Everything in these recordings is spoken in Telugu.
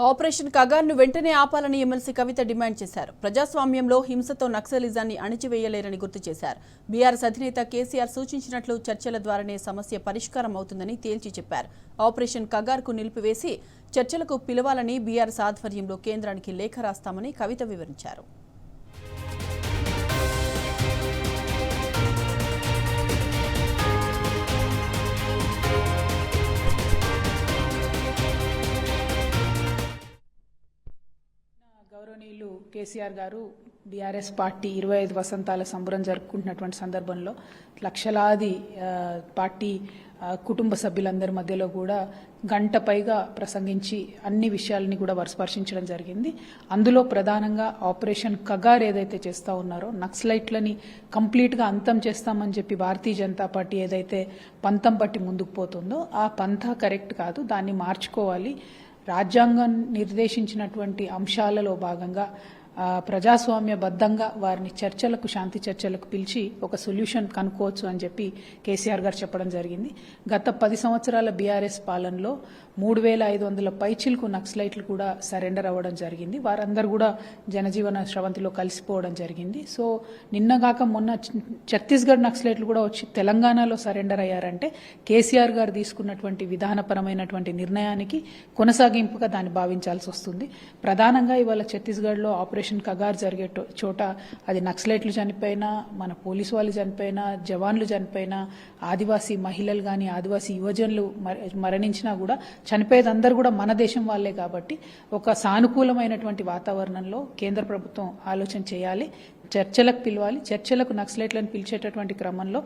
ఆపరేషన్ కగార్ను వెంటనే ఆపాలని ఎమ్మెల్సీ కవిత డిమాండ్ చేశారు. ప్రజాస్వామ్యంలో హింసతో నక్సలిజాన్ని అణిచివేయలేరని గుర్తు చేశారు. బీఆర్ఎస్ అధినేత కేసీఆర్ సూచించినట్లు చర్చల ద్వారానే సమస్య పరిష్కారం అవుతుందని తేల్చి చెప్పారు. ఆపరేషన్ కగార్కు నిలిపివేసి చర్చలకు పిలవాలని బీఆర్ఎస్ ఆధ్వర్యంలో కేంద్రానికి లేఖ రాస్తామని కవిత వివరించారు. గౌరవనీయులు కేసీఆర్ గారు బీఆర్ఎస్ పార్టీ 25 వసంతాల సంబరం జరుపుకుంటున్నటువంటి సందర్భంలో లక్షలాది పార్టీ కుటుంబ సభ్యులందరి మధ్యలో కూడా గంట పైగా ప్రసంగించి అన్ని విషయాలని కూడా స్పర్శించడం జరిగింది. అందులో ప్రధానంగా ఆపరేషన్ కగార్ ఏదైతే చేస్తూ ఉన్నారో నక్సలైట్లని కంప్లీట్గా అంతం చేస్తామని చెప్పి భారతీయ జనతా పార్టీ ఏదైతే పంతం పట్టి ముందుకు పోతుందో ఆ పంథా కరెక్ట్ కాదు, దాన్ని మార్చుకోవాలి. రాజ్యాంగం నిర్దేశించినటువంటి అంశాలలో భాగంగా ప్రజాస్వామ్యబద్ధంగా వారిని చర్చలకు, శాంతి చర్చలకు పిలిచి ఒక సొల్యూషన్ కనుక్కోవచ్చు అని చెప్పి కేసీఆర్ గారు చెప్పడం జరిగింది. గత 10 సంవత్సరాల బీఆర్ఎస్ పాలనలో 3500 పైచిలకు నక్సలైట్లు కూడా సరెండర్ అవ్వడం జరిగింది. వారందరూ కూడా జనజీవన స్రవంతిలో కలిసిపోవడం జరిగింది. సో నిన్నగాక మొన్న ఛత్తీస్గఢ్ నక్సలైట్లు కూడా వచ్చి తెలంగాణలో సరెండర్ అయ్యారంటే కేసీఆర్ గారు తీసుకున్నటువంటి విధానపరమైనటువంటి నిర్ణయానికి కొనసాగింపుగా దాన్ని భావించాల్సి వస్తుంది. ప్రధానంగా ఇవాళ ఛత్తీస్గఢ్లో ఆపరేషన్ కగార్ జరిగే చోట అది నక్సలైట్లు చనిపోయినా, మన పోలీసు వాళ్ళు చనిపోయినా, జవాన్లు చనిపోయినా, ఆదివాసీ మహిళలు కానీ ఆదివాసీ యువజనులు మరణించినా కూడా చనిపోయేది అందరూ కూడా మన దేశం వాళ్ళే. కాబట్టి ఒక సానుకూలమైనటువంటి వాతావరణంలో కేంద్ర ప్రభుత్వం ఆలోచన చేయాలి, చర్చలకు పిలవాలి. చర్చలకు నక్సలైట్లను పిలిచేటటువంటి క్రమంలో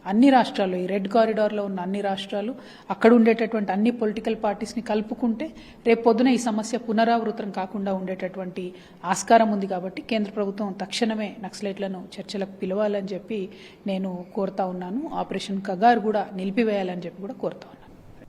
అన్ని రాష్ట్రాలు, ఈ రెడ్ కారిడార్లో ఉన్న అన్ని రాష్ట్రాలు, అక్కడ ఉండేటటువంటి అన్ని పొలిటికల్ పార్టీస్ని కలుపుకుంటే రేపు పొద్దున ఈ సమస్య పునరావృతం కాకుండా ఉండేటటువంటి ఆస్కారం ఉంది. కాబట్టి కేంద్ర ప్రభుత్వం తక్షణమే నక్సలైట్లను చర్చలకు పిలవాలని చెప్పి నేను కోరుతా ఉన్నాను. ఆపరేషన్ కగార్ కూడా నిలిపివేయాలని చెప్పి కూడా కోరుతా ఉన్నాను.